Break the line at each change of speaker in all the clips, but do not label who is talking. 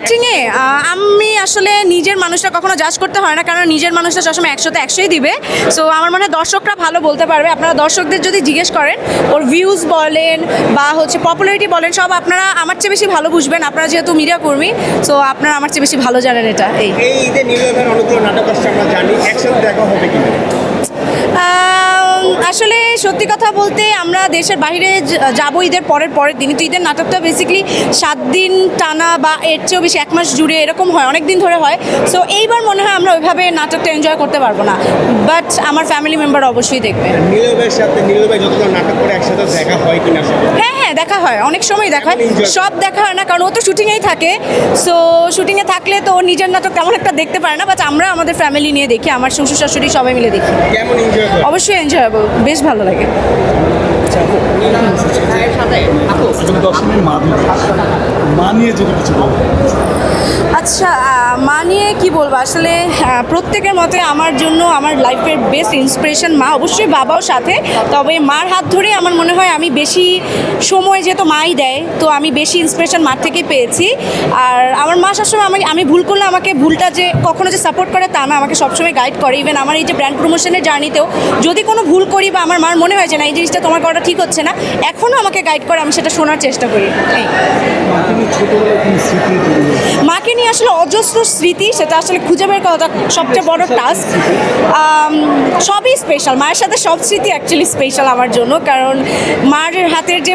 অ্যাক্টিংয়ে আমি আসলে নিজের মানুষটা কখনো জাজ করতে হয় না, কারণ নিজের মানুষটা সবসময় 100তে 100ই দিবে। সো আমার মনে হয় দর্শকরা ভালো বলতে পারবে। আপনারা দর্শকদের যদি জিজ্ঞেস করেন, ওর ভিউজ বলেন বা হচ্ছে পপুলারিটি বলেন, সব আপনারা আমার চেয়ে বেশি ভালো বুঝবেন। আপনারা যেহেতু মিডিয়া কর্মী, সো আপনারা আমার চেয়ে বেশি ভালো জানেন এটা। এই
যে নীলয় ভাইয়ের অনেকগুলো নাটক আসছে, আমরা জানি, একসাথে দেখা হবে কিনা?
আসলে সত্যি কথা বলতে আমরা দেশের বাইরে যাব ঈদের পরের দিনই। তো ঈদের নাটকটা বেসিক্যালি 7 দিন টানা বা এর চেয়েও বেশি 1 মাস জুড়ে এরকম হয়, অনেক দিন ধরে হয়। সো এইবার মনে হয় আমরা ওইভাবে নাটকটা এনজয় করতে পারবো না, বাট আমার ফ্যামিলি মেম্বার অবশ্যই দেখবে।
নীলয় ভাইয়ের সাথে নীলয় ভাই যতগুলো নাটক করে একসাথে দেখা হয় কিনা?
হ্যাঁ হ্যাঁ, দেখা হয়, অনেক সময় দেখা হয়। সব দেখা হয় না, কারণ ও তো শুটিংয়েই থাকে। সো শুটিংয়ে থাকলে তো ওর নিজের নাটক তেমন একটা দেখতে পারে না, বাট আমরা আমাদের ফ্যামিলি নিয়ে দেখি, আমার শ্বশুর শাশুড়ি সবাই মিলে দেখি।
কেমন এনজয় করে?
অবশ্যই এনজয়েবল, বেশ ভালো লাগে। আচ্ছা, মা নিয়ে কী বলবো, আসলে প্রত্যেকের মতে আমার জন্য আমার লাইফের বেস্ট ইন্সপিরেশন মা, অবশ্যই বাবাও সাথে। তবে মার হাত ধরে আমার মনে হয় আমি বেশি সময় যেহেতু মাই দেয়, তো আমি বেশি ইন্সপিরেশন মার থেকেই পেয়েছি। আর আমার মা সবসময় আমি ভুল করলে আমাকে ভুলটা যে কখনো যে সাপোর্ট করে তা না, আমাকে সবসময় গাইড করে। ইভেন আমার এই যে ব্র্যান্ড প্রমোশনের জার্নিতেও যদি কোনো ভুল করি বা আমার মার মনে হয় যে না এই জিনিসটা তোমার করাটা ঠিক হচ্ছে না, এখনও আমাকে গাইড করে, আমি সেটা শোনার চেষ্টা করি। মাকে নিয়ে আসলে অজস্র স্মৃতি, সেটা আসলে খুঁজে বের করাটা সবচেয়ে বড় টাস্ক। সবই স্পেশাল, মায়ের সাথে সব স্মৃতি অ্যাকচুয়ালি স্পেশাল আমার জন্য, কারণ মার হাতের যে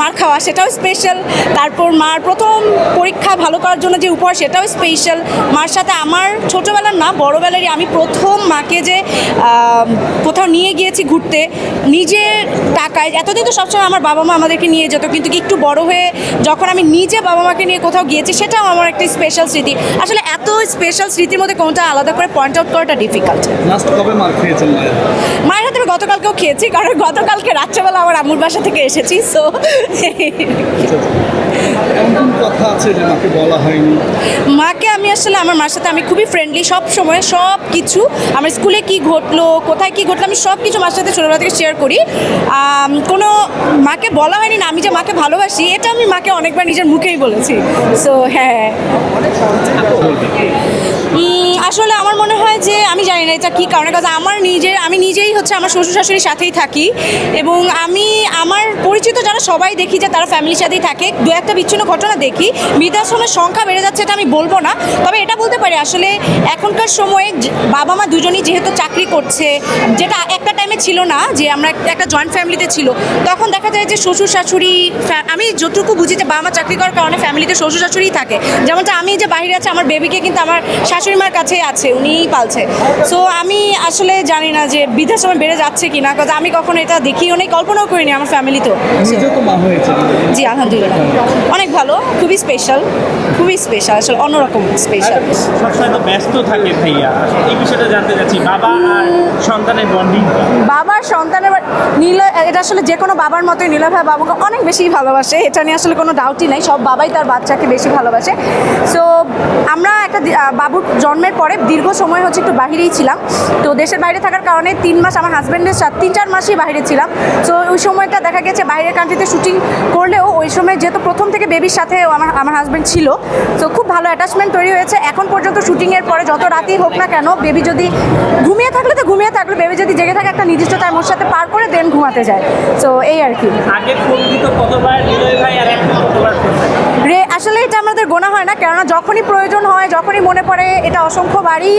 মার খাওয়া সেটাও স্পেশাল। তারপর মার প্রথম পরীক্ষা ভালো করার জন্য যে উপহার সেটাও স্পেশাল। মার সাথে আমার ছোটোবেলার না বড়োবেলারই আমি প্রথম মাকে যে কোথাও নিয়ে গিয়েছি ঘুরতে নিজের টাকায়। এতদিন তো সবসময় আমার বাবা মা আমাদেরকে নিয়ে যেত, কিন্তু একটু বড় হয়ে যখন আমি নিজে বাবা মাকে নিয়ে কোথাও গিয়েছি, সেটাও আমার একটা স্পেশাল স্মৃতি। আসলে এত স্পেশাল স্মৃতির মধ্যে কোনটা আলাদা করে পয়েন্ট আউট করাটা ডিফিকাল্ট।
লাস্ট কবে মার খেয়েছেন
মায়ের হাতে আমি গতকালকেও খেয়েছি, কারণ গতকালকে রাত্রেবেলা আমার আম্মুর বাসা থেকে এসেছি। সো
এমন কথা আছে যে মাকে বলা হয়নি?
মাকে আমি আসলে আমার মার সাথে আমি খুবই ফ্রেন্ডলি, সব সময় সব কিছু, আমার স্কুলে কি ঘটলো কোথায় কি ঘটলো আমি সব কিছু মার সাথে ছোটোবেলা থেকে শেয়ার করি। কোনো মাকে বলা হয়নি না আমি যে মাকে ভালোবাসি, এটা আমি মাকে অনেকবার নিজের মুখেই বলেছি। সো হ্যাঁ, আসলে আমার মনে হয় যে আমি জানি না এটা কী কারণে, কারণ আমি নিজেই হচ্ছে আমার শ্বশুর শাশুড়ির সাথেই থাকি, এবং আমি আমার পরিচিত যারা সবাই দেখি যে তারা ফ্যামিলির সাথেই থাকে। দু একটা বিচ্ছিন্ন ঘটনা দেখি, বৃদ্ধাশ্রমের সংখ্যা বেড়ে যাচ্ছে এটা আমি বলবো না, তবে এটা বলতে পারি আসলে এখনকার সময়ে বাবা মা দুজনই যেহেতু চাকরি করছে, যেটা একটা টাইমে ছিল না যে আমরা একটা জয়েন্ট ফ্যামিলিতে ছিল, তখন দেখা যায় যে শ্বশুর শাশুড়ি, আমি যতটুকু বুঝি যে বাবা মা চাকরি করার কারণে ফ্যামিলিতে শ্বশুর শাশুড়িই থাকে। যেমনটা আমি যে বাইরে আছে, আমার বেবিকে কিন্তু আমার শাশুড়ি মার কাছে আছে, উনিই পালছে। সো আমি আসলে জানি না যে বৃদ্ধাশ্রমে বেড়ে যাচ্ছে কিনা, কারণ আমি কখনো এটা দেখিও নেই, কল্পনাও করিনি আমার ফ্যামিলিতেও। জি আলহামদুলিল্লাহ, অনেক ভালো, খুবই স্পেশাল আসলে অন্যরকম স্পেশাল।
সবসময় তো ব্যস্ত থাকে ভাইয়া, এই বিষয়টা জানতে চাচ্ছি, বাবা আর সন্তানের বন্ডিং।
বাবার সন্তানের এটা আসলে যে কোনো বাবার মতোই নীলয় ভাই বাবুকে অনেক বেশি ভালোবাসে, এটা নিয়ে আসলে কোনো ডাউটই নেই। সব বাবাই তার বাচ্চাকে বেশি ভালোবাসে। সো আমরা একটা বাবুর জন্মের পরে দীর্ঘ সময় হচ্ছে একটু বাহিরেই ছিলাম, তো দেশের বাইরে থাকার কারণে 3 মাস আমার হাজব্যান্ডের সাথে 3-4 মাসই বাইরে ছিলাম। সো ওই সময়টা দেখা গেছে বাইরের কান্ট্রিতে শুটিং করলেও ওই সময় যেহেতু প্রথম থেকে বেবির সাথে আমার হাজব্যান্ড ছিল, তো খুব ভালো অ্যাটাচমেন্ট তৈরি হয়েছে। এখন পর্যন্ত শুটিংয়ের পরে যত রাতেই হোক না কেন, বেবি যদি ঘুমিয়ে থাকলে তো ঘুমিয়ে থাকলে, বেবি যদি জেগে থাকে একটা নির্দিষ্ট টাইম ওর সাথে পার করে দেন ঘুমাতে যায়। সো এই আর কি।
আগে ফোন দিত কতবার নীলয় ভাই, আর এখন কতবার ফোন দেয়?
আসলে এটা আমাদের গোনা হয় না, কেননা যখনই প্রয়োজন হয়, যখনই মনে পড়ে, এটা অসংখ্যবারই,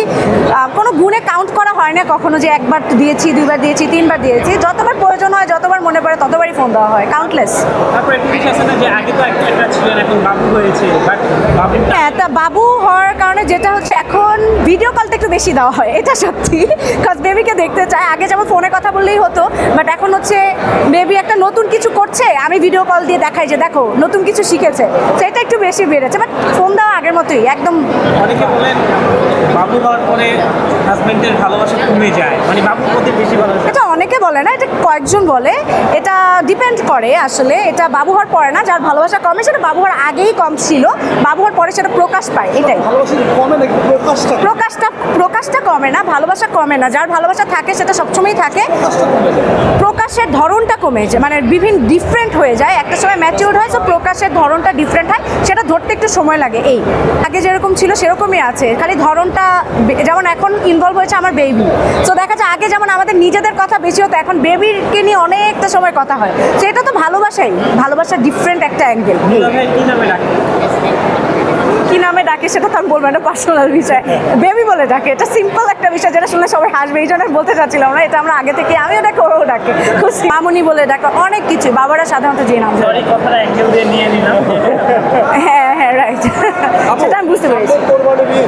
কোনো গুণে কাউন্ট করা হয় না কখনো যে একবার দিয়েছি, 2বার দিয়েছি, 3বার দিয়েছি। যতবার প্রয়োজন হয়, যতবার মনে পড়ে, ততবারই ফোন দেওয়া হয়, কাউন্টলেস।
তারপর একটু কিছু আছে না যে আগে তো একটা ছিলেন, এখন বাবু হয়েছে, বাট
হ্যাঁ, তা বাবু হওয়ার কারণে যেটা হচ্ছে এখন ভিডিও কলটা একটু বেশি দেওয়া হয়, এটা সত্যি, কারণ বেবিকে দেখতে চায়। আগে যেমন ফোনে কথা বললেই হতো, বাট এখন হচ্ছে বেবি একটা নতুন কিছু করছে, আমি ভিডিও কল দিয়ে দেখাই যে দেখো নতুন কিছু শিখেছে, সেটা একটু বেশি বেড়েছে। বাট ফোন দেওয়া আগের মতোই একদম।
অনেকে বলেন বাবু হওয়ার পরে হাজবেন্ডের ভালোবাসা কমে যায়, মানে বাবুর প্রতি বেশি ভালোবাসা।
এটা অনেকে বলে না, এটা কয়েকজন বলে। এটা ডিপেন্ড করে আসলে, এটা বাবু হওয়ার পরে না, যার ভালোবাসা কমে সেটা বাবু হওয়ার আগেই কম ছিল, বাবু হওয়ার পরে সেটা প্রকাশ পায়, এটাই।
ভালোবাসা কি কমে নাকি
প্রকাশটা কমে না, ভালোবাসা কমে না, যার ভালোবাসা থাকে সেটা সবসময়ই থাকে।
প্রকাশটা কমে যায়।
প্রকাশের ধরনটা কমে যায়, মানে বিভিন্ন ডিফারেন্ট হয়ে যায়, একটা সময় ম্যাচিউর হয়, তো প্রকাশের ধরনটা ডিফারেন্ট হয়, সেটা ধরতে একটু সময় লাগে। এই আগে যেরকম ছিল সেরকমই আছে, খালি ধরনটা যেমন এখন ইনভলভ হয়েছে আমার বেবি, তো দেখা যায় আগে যেমন আমাদের নিজেদের কথা বেশি হতো, এখন বেবিকে নিয়ে অনেকটা সময় কথা হয়, সেটা তো ভালোবাসার ডিফারেন্ট একটা অ্যাঙ্গেল।
দুলা ভাই কি নামে ডাকে?
কি নামে ডাকে সেটা তো আমি বলবো, এটা পার্সোনাল বিষয়। বেবি বলে ডাকে, এটা সিম্পল একটা বিষয় যেটা শুনলে সবাই হাসবে, এই জন্য বলতে চাচ্ছিলাম না। এটা আমরা আগে থেকে, আমিও ডাকে, ওরাও ডাকে, খুশি মামুনি বলে ডাকে, অনেক কিছু। বাবারা সাধারণত যে নাম ধরে।
সরি, কথাটা অ্যাঙ্গেল দিয়ে নিয়ে নিলাম।
হ্যাঁ রাইট, সেটা আমি বুঝতে পেরেছি।
কোরবানি নিয়ে